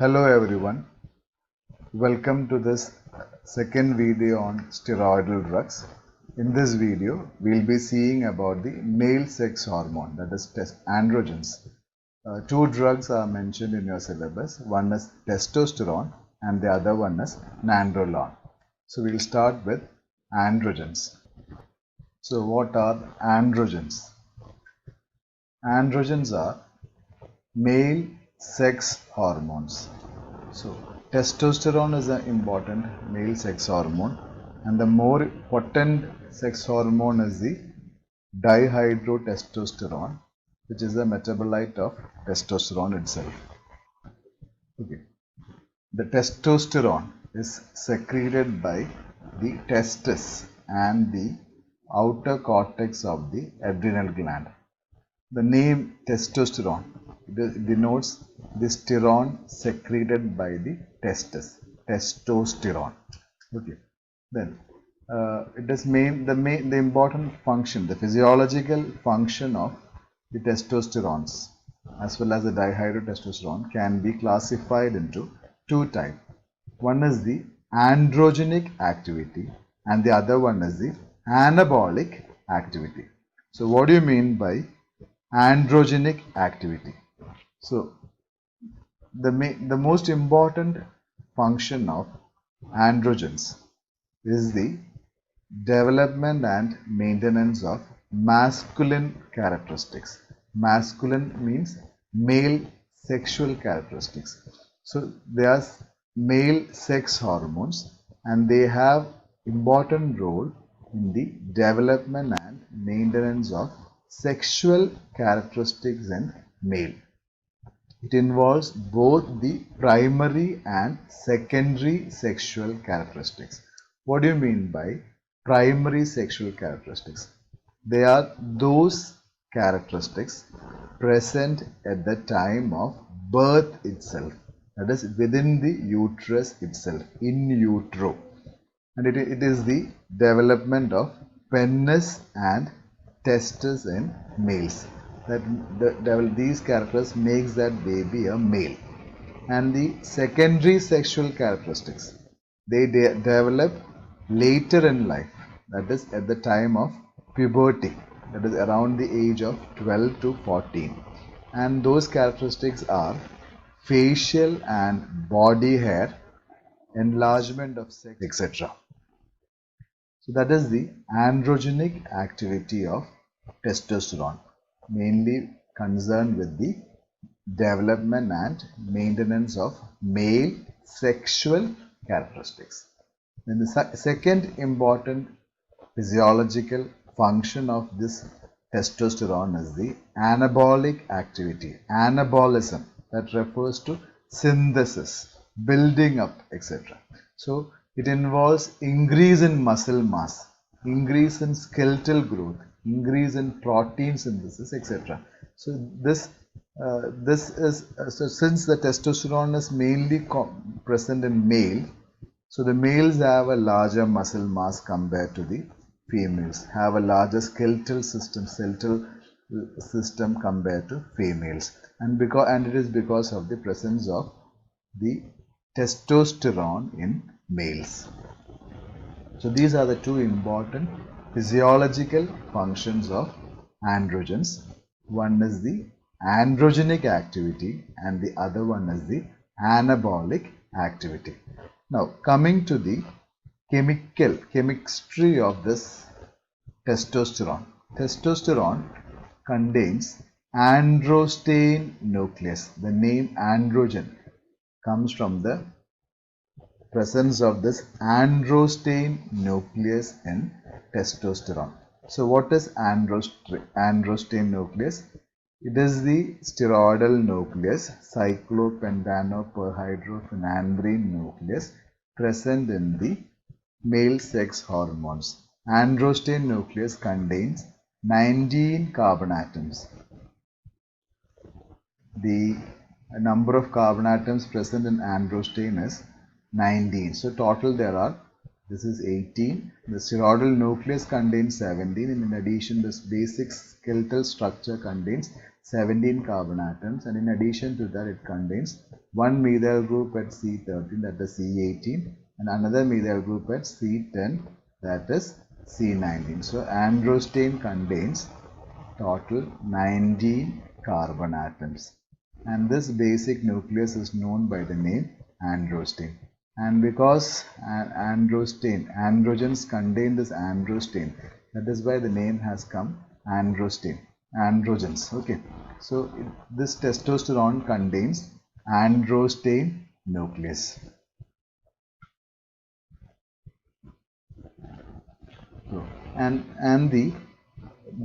Hello everyone, welcome to this second video on steroidal drugs. In this video, we'll be seeing about the male sex hormone, that is androgens. Two drugs are mentioned in your syllabus. One is testosterone and the other one is nandrolone. So we'll start with androgens. So what are androgens? Androgens are male sex hormones. So testosterone is an important male sex hormone, and the more potent sex hormone is the dihydrotestosterone, which is a metabolite of testosterone itself. Okay. The testosterone is secreted by the testis and the outer cortex of the adrenal gland. The name testosterone denotes the sterone secreted by the testis, testosterone. Okay. Then it is the important function, the physiological function of the testosterones as well as the dihydrotestosterone can be classified into two types. One is the androgenic activity and the other one is the anabolic activity. So what do you mean by androgenic activity? So the most important function of androgens is the development and maintenance of masculine characteristics. Masculine means male sexual characteristics. So they are male sex hormones and they have important role in the development and maintenance of sexual characteristics in male. It involves both the primary and secondary sexual characteristics. What do you mean by primary sexual characteristics? They are those characteristics present at the time of birth itself, that is within the uterus itself, in utero, and it is the development of penis and testes in males. That these characters makes that baby a male. And the secondary sexual characteristics, they develop later in life, that is at the time of puberty, that is around the age of 12 to 14, and those characteristics are facial and body hair, enlargement of sex, etc. So that is the androgenic activity of testosterone, mainly concerned with the development and maintenance of male sexual characteristics. Then the second important physiological function of this testosterone is the anabolic activity, anabolism, that refers to synthesis, building up, etc. So it involves increase in muscle mass, increase in skeletal growth, increase in protein synthesis, etc. So this since the testosterone is mainly present in male, so the males have a larger muscle mass compared to the females, have a larger skeletal system compared to females, and it is because of the presence of the testosterone in males. So these are the two important physiological functions of androgens. One is the androgenic activity and the other one is the anabolic activity. Now coming to the chemistry of this testosterone. Testosterone contains androsten nucleus. The name androgen comes from the presence of this androsten nucleus in testosterone. So what is androsten nucleus? It is the steroidal nucleus, cyclopentanoperhydrophenandrine nucleus present in the male sex hormones. Androsten nucleus contains 19 carbon atoms. The number of carbon atoms present in androsten is 19. So total there are, this is 18. The steroidal nucleus contains 17, and in addition this basic skeletal structure contains 17 carbon atoms, and in addition to that it contains one methyl group at C13, that is C18, and another methyl group at C10, that is C19. So androstane contains total 19 carbon atoms, and this basic nucleus is known by the name androstane. And because androgens contain this androstane, that is why the name has come androgens. Okay, so this testosterone contains androstane nucleus. So,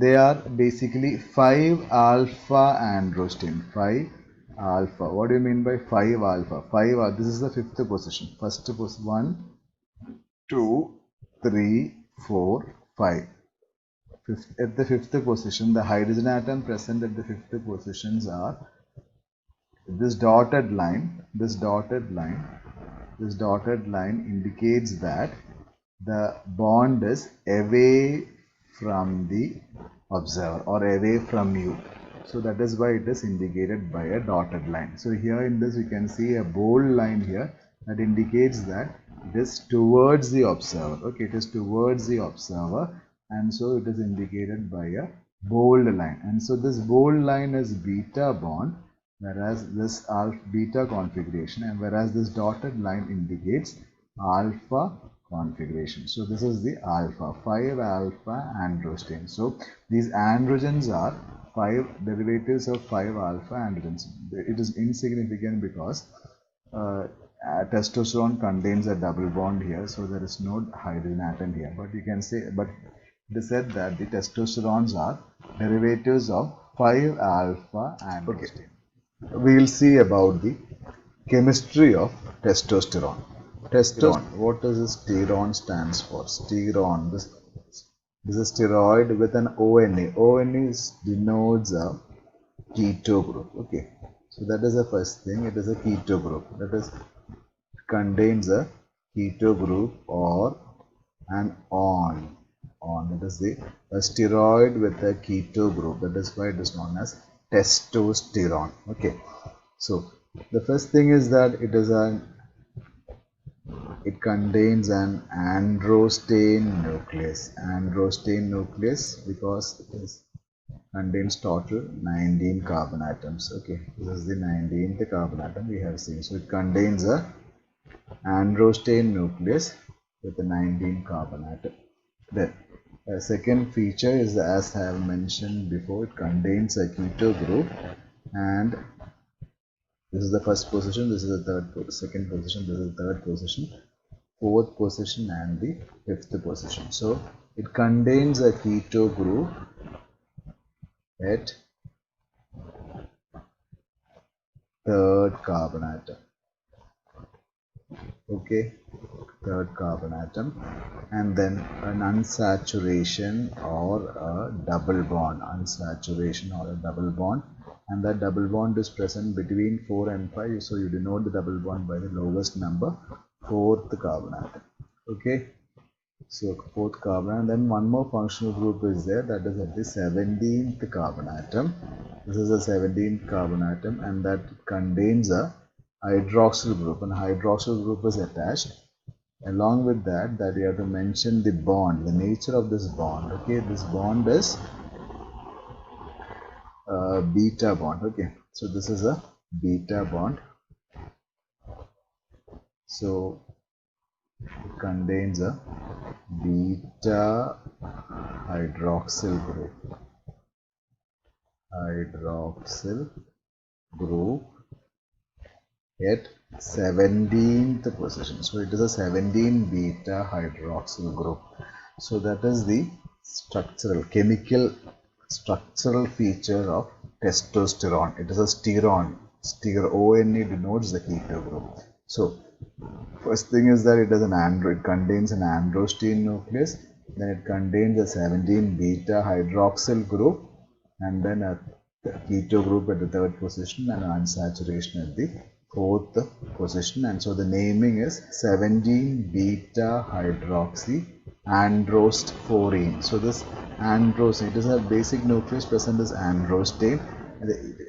they are basically 5 alpha androsten. 5 alpha. What do you mean by 5 alpha? 5 alpha. This is the fifth position. First position 1, 2, 3, 4, 5. At the fifth position, the hydrogen atom present at the fifth positions are this dotted line. This dotted line indicates that the bond is away from the observer or away from you. So that is why it is indicated by a dotted line. So here in this you can see a bold line here that indicates that it is towards the observer. Okay, it is towards the observer, and so it is indicated by a bold line. And so this bold line is beta bond, whereas this beta configuration, and whereas this dotted line indicates alpha configuration. So this is the alpha, 5 alpha androsten. So these androgens are 5 derivatives of 5 alpha androgens. It is insignificant because testosterone contains a double bond here, so there is no hydrogen atom here. But you can say, but it is said that the testosterones are derivatives of 5 alpha androsten. Okay. We will see about the chemistry of testosterone. What does this steron stands for? Steron. This is a steroid with an ONA. ONA denotes a keto group. Okay. So that is the first thing. It is a keto group. That is contains a keto group or an on. That is a steroid with a keto group. That is why it is known as testosterone. Okay. So the first thing is that it contains an androsten nucleus. Androsten nucleus because it contains total 19 carbon atoms. Okay, this is the 19th carbon atom we have seen. So it contains a androsten nucleus with a 19 carbon atom. Then a second feature is, as I have mentioned before, it contains a keto group, and this is the first position, this is the second position, this is the third position, fourth position, and the fifth position. So it contains a keto group at third carbon atom. Okay, third carbon atom, and then an unsaturation or a double bond. Unsaturation or a double bond, and that double bond is present between 4 and 5. So you denote the double bond by the lowest number, fourth carbon atom. Okay, so fourth carbon, and then one more functional group is there, that is at the 17th carbon atom. This is a 17th carbon atom, and that contains a hydroxyl group, and hydroxyl group is attached. Along with that, you have to mention the bond, the nature of this bond. Okay, this bond is beta bond. Okay, so this is a beta bond. So it contains a beta hydroxyl group. Hydroxyl group at 17th position. So it is a 17 beta hydroxyl group. So that is the chemical structural feature of testosterone. It is a steron. ONA denotes the keto group. So first thing is that it contains an androsten nucleus, then it contains a 17 beta hydroxyl group, and then a keto group at the third position and an unsaturation at the fourth position. And so the naming is 17 beta hydroxy androstenone. So this androsten, it is a basic nucleus present as androsten,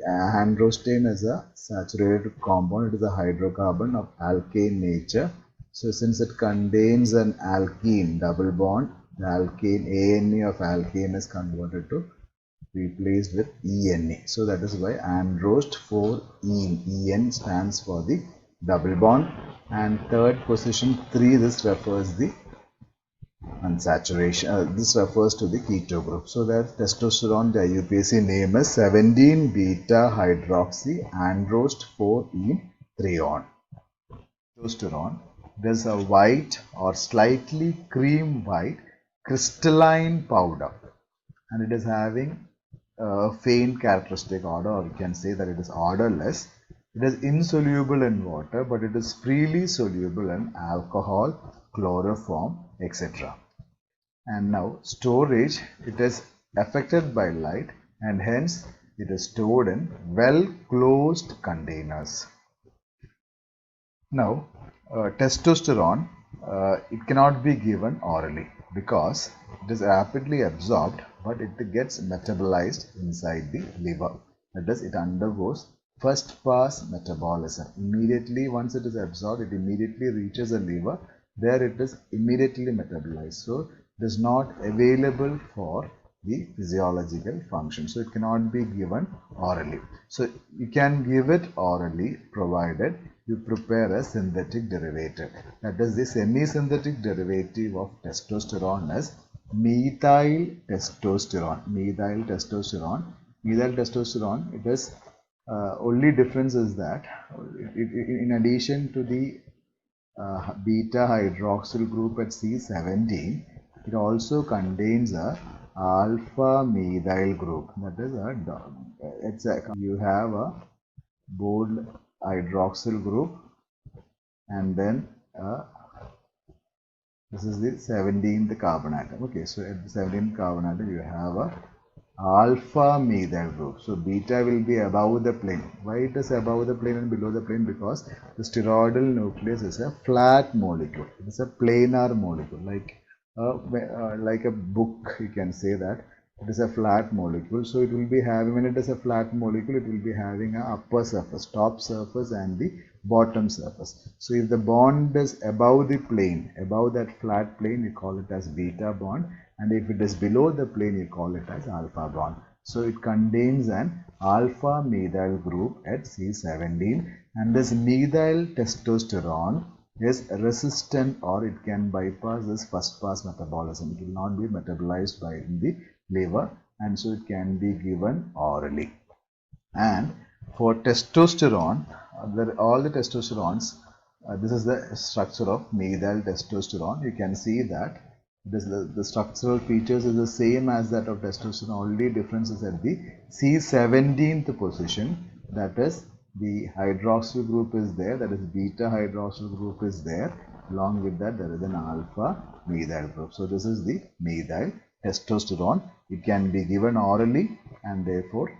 Androsten is a saturated compound. It is a hydrocarbon of alkane nature. So since it contains an alkene double bond, the alkane ANA of alkane is converted to replaced with ENA. So that is why androst 4-ene. En stands for the double bond. And third position 3, this refers the unsaturation. This refers to the keto group. So that testosterone, the IUPAC name is 17 beta hydroxy androst 4-ene threone. Testosterone, there's a white or slightly cream white crystalline powder, and it is having a faint characteristic odor, or we can say that it is odorless. It is insoluble in water, but it is freely soluble in alcohol, chloroform, etc. And now storage, it is affected by light, and hence it is stored in well closed containers. Now testosterone, it cannot be given orally because it is rapidly absorbed, but it gets metabolized inside the liver. That is, it undergoes first pass metabolism. Immediately, once it is absorbed, it immediately reaches the liver. There it is immediately metabolized. So it is not available for the physiological function. So it cannot be given orally. So you can give it orally provided you prepare a synthetic derivative. That is, the semi-synthetic derivative of testosterone is methyl testosterone. Methyl testosterone. Methyl testosterone, it is only difference is that in addition to the beta hydroxyl group at C17, it also contains a alpha methyl group. That is you have a bold hydroxyl group, and then this is the 17th carbon atom. Okay, so at the 17th carbon atom you have a alpha methyl group. So beta will be above the plane. Why it is above the plane and below the plane? Because the steroidal nucleus is a flat molecule. It is a planar molecule, like a book. You can say that it is a flat molecule. So it will be having, when it is a flat molecule, it will be having a upper surface, top surface, and the bottom surface. So if the bond is above the plane, above that flat plane, you call it as beta bond, and if it is below the plane, you call it as alpha bond. So it contains an alpha methyl group at C17, and this methyl testosterone is resistant, or it can bypass this first pass metabolism. It will not be metabolized by the liver, and so it can be given orally. And for testosterone, all the testosterones, this is the structure of methyl testosterone. You can see that the structural features is the same as that of testosterone. Only difference is at the C17th position. That is, the hydroxyl group is there. That is, beta hydroxyl group is there. Along with that, there is an alpha methyl group. So this is the methyl testosterone. It can be given orally, and therefore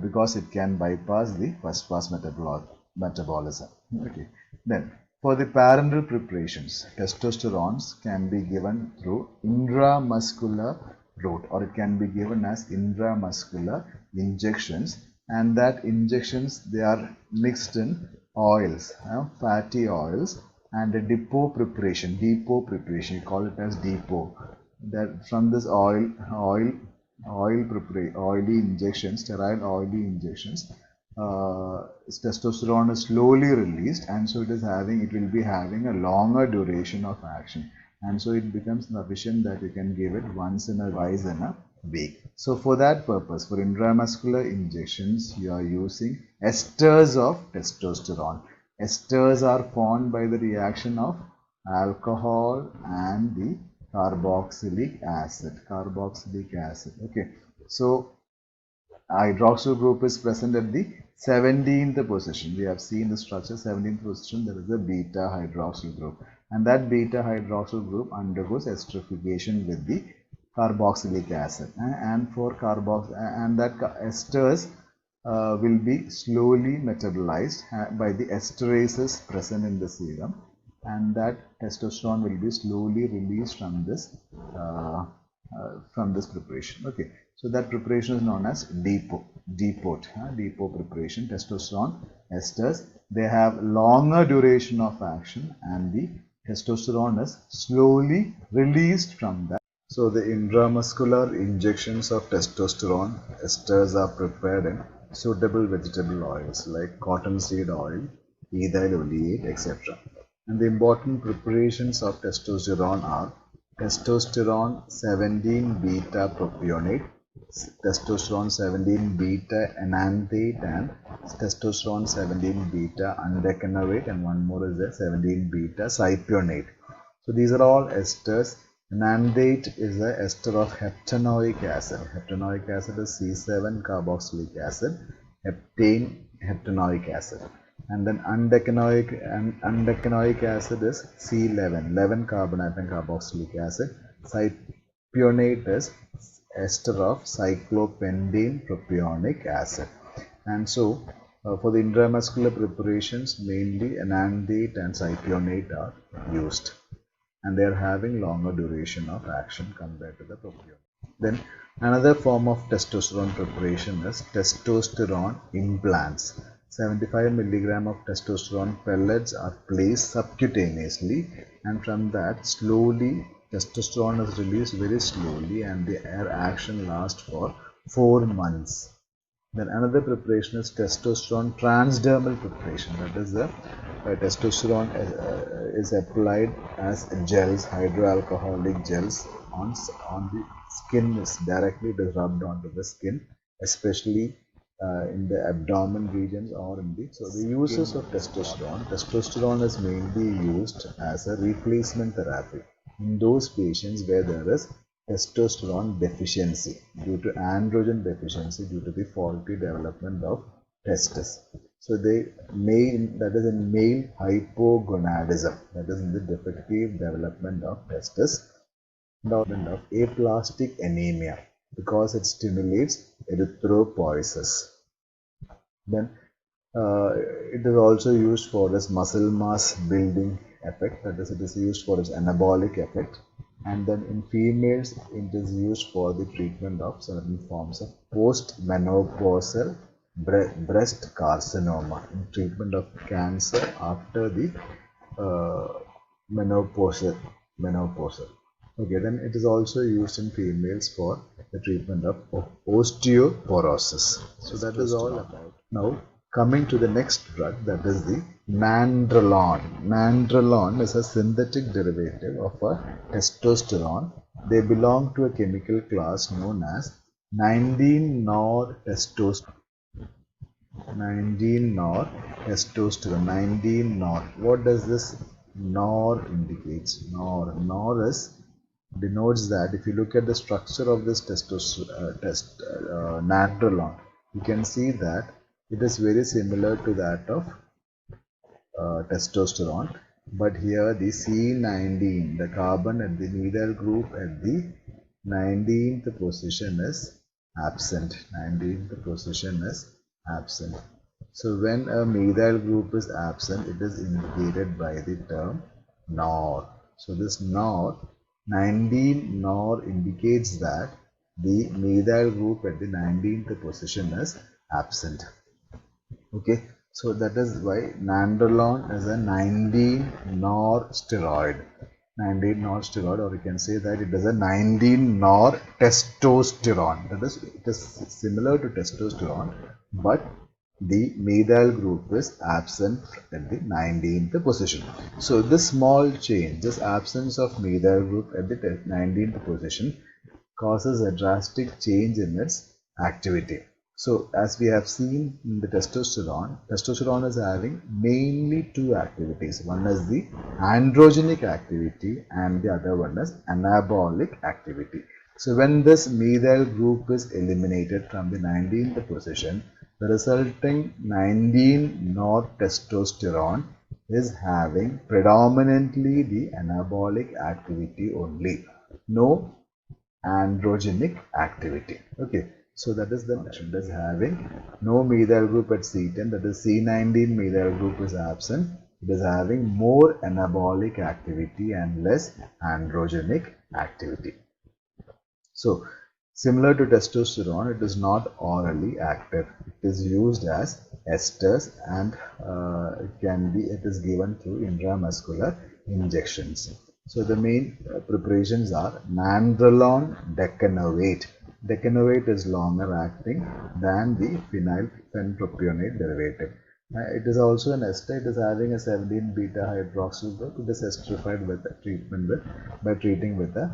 because it can bypass the first pass metabolism. Okay. Then for the parenteral preparations, testosterones can be given through intramuscular route, or it can be given as intramuscular injections, and that injections, they are mixed in oils, fatty oils, and a depot preparation, you call it as depot. That from this oily injections, sterile oily injections, testosterone is slowly released, and so it will be having a longer duration of action, and so it becomes sufficient that you can give it twice in a week. So for that purpose, for intramuscular injections, you are using esters of testosterone. Esters are formed by the reaction of alcohol and the carboxylic acid. Okay, so hydroxyl group is present at the 17th position. We have seen the structure, 17th position, there is a beta hydroxyl group, and that beta hydroxyl group undergoes esterification with the carboxylic acid, and that esters will be slowly metabolized by the esterases present in the serum, and that testosterone will be slowly released from this preparation. Okay, So that preparation is known as depot preparation. Testosterone esters, they have longer duration of action and the testosterone is slowly released from that. So the intramuscular injections of testosterone esters are prepared in suitable vegetable oils like cottonseed oil, ethyl oleate, etc. And the important preparations of testosterone are testosterone 17 beta propionate, testosterone 17 beta enanthate, and testosterone 17 beta undecanoate, and one more is the 17 beta cypionate. So these are all esters. Enanthate is the ester of heptanoic acid. Heptanoic acid is C7 carboxylic acid, heptane heptanoic acid. And then undecanoic acid is C11, 11 carbonate carboxylic acid. Cypionate is ester of cyclopentane propionic acid. And so for the intramuscular preparations, mainly enanthate and cypionate are used, and they are having longer duration of action compared to the propionate. Then another form of testosterone preparation is testosterone implants. 75 milligram of testosterone pellets are placed subcutaneously, and from that slowly testosterone is released very slowly, and the air action lasts for 4 months. Then another preparation is testosterone transdermal preparation. That is the testosterone is applied as gels, hydroalcoholic gels on the skin. Is directly rubbed onto the skin, especially in the abdomen regions or in the. So the uses of testosterone. Testosterone is mainly used as a replacement therapy in those patients where there is testosterone deficiency due to androgen deficiency due to the faulty development of testes. So that is in male hypogonadism, that is in the defective development of testes, development of aplastic anemia because it stimulates erythropoiesis. Then it is also used for this muscle mass building effect, that is it is used for its anabolic effect. And then in females it is used for the treatment of certain forms of post-menopausal breast carcinoma, in treatment of cancer after the menopausal. Okay, then it is also used in females for the treatment of osteoporosis. So that is all about. Now coming to the next drug, that is the nandrolone. Nandrolone is a synthetic derivative of a testosterone. They belong to a chemical class known as 19-nor-testosterone. 19-nor-testosterone. What does this nor indicates? Nor denotes that if you look at the structure of this nandrolone, you can see that it is very similar to that of testosterone, but here the C19, the carbon at the methyl group at the 19th position is absent. 19th position is absent. So when a methyl group is absent, it is indicated by the term nor. So this nor, 19-nor indicates that the methyl group at the 19th position is absent. Okay, so that is why nandrolone is a 19-nor steroid. 19-nor steroid, or you can say that it is a 19-nor testosterone. That is, it is similar to testosterone, but the methyl group is absent at the 19th position. So this small change, this absence of methyl group at the 19th position, causes a drastic change in its activity. So as we have seen in the testosterone is having mainly two activities. One is the androgenic activity and the other one is anabolic activity. So when this methyl group is eliminated from the 19th position, the resulting 19-nor-testosterone is having predominantly the anabolic activity only, no androgenic activity. Okay. So that is the it is having no methyl group at C10, that is C19 methyl group is absent. It is having more anabolic activity and less androgenic activity. So Similar to testosterone, it is not orally active. It is used as esters and it is given through intramuscular injections. So the main preparations are nandrolone decanovate. Decanovate is longer acting than the phenylphenpropionate derivative. It is also an ester. It is having a 17 beta hydroxyl group. It is esterified with by treating with a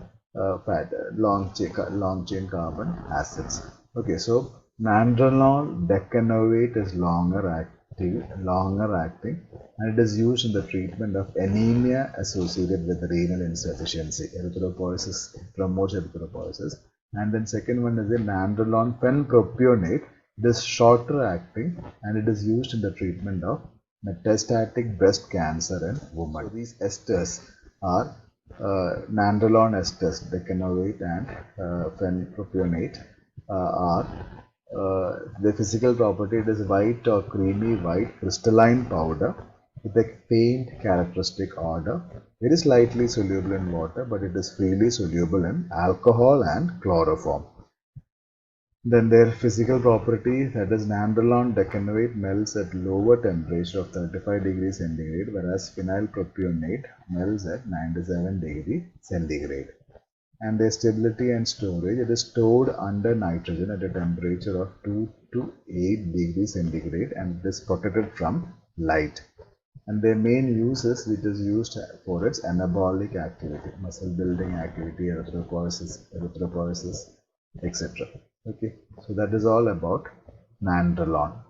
long chain carbon acids. Okay, so nandrolone decanovate is longer acting, and it is used in the treatment of anemia associated with renal insufficiency. Erythropoiesis promotes erythropoiesis. And then second one is the nandrolone phenpropionate. It is shorter acting and it is used in the treatment of metastatic breast cancer in women. So these esters are nandrolone esters, decanovate and phenpropionate the physical property. It is white or creamy white crystalline powder with a faint characteristic odor. It is lightly soluble in water, but it is freely soluble in alcohol and chloroform. Then their physical property, that is nandrolone decanovate, melts at lower temperature of 35 degrees centigrade, whereas phenylpropionate melts at 97 degrees centigrade. And their stability and storage, it is stored under nitrogen at a temperature of 2 to 8 degrees centigrade and it is protected from light. And their main uses, it is used for its anabolic activity, muscle building activity, erythropoiesis, etc. Okay, so that is all about nandrolone.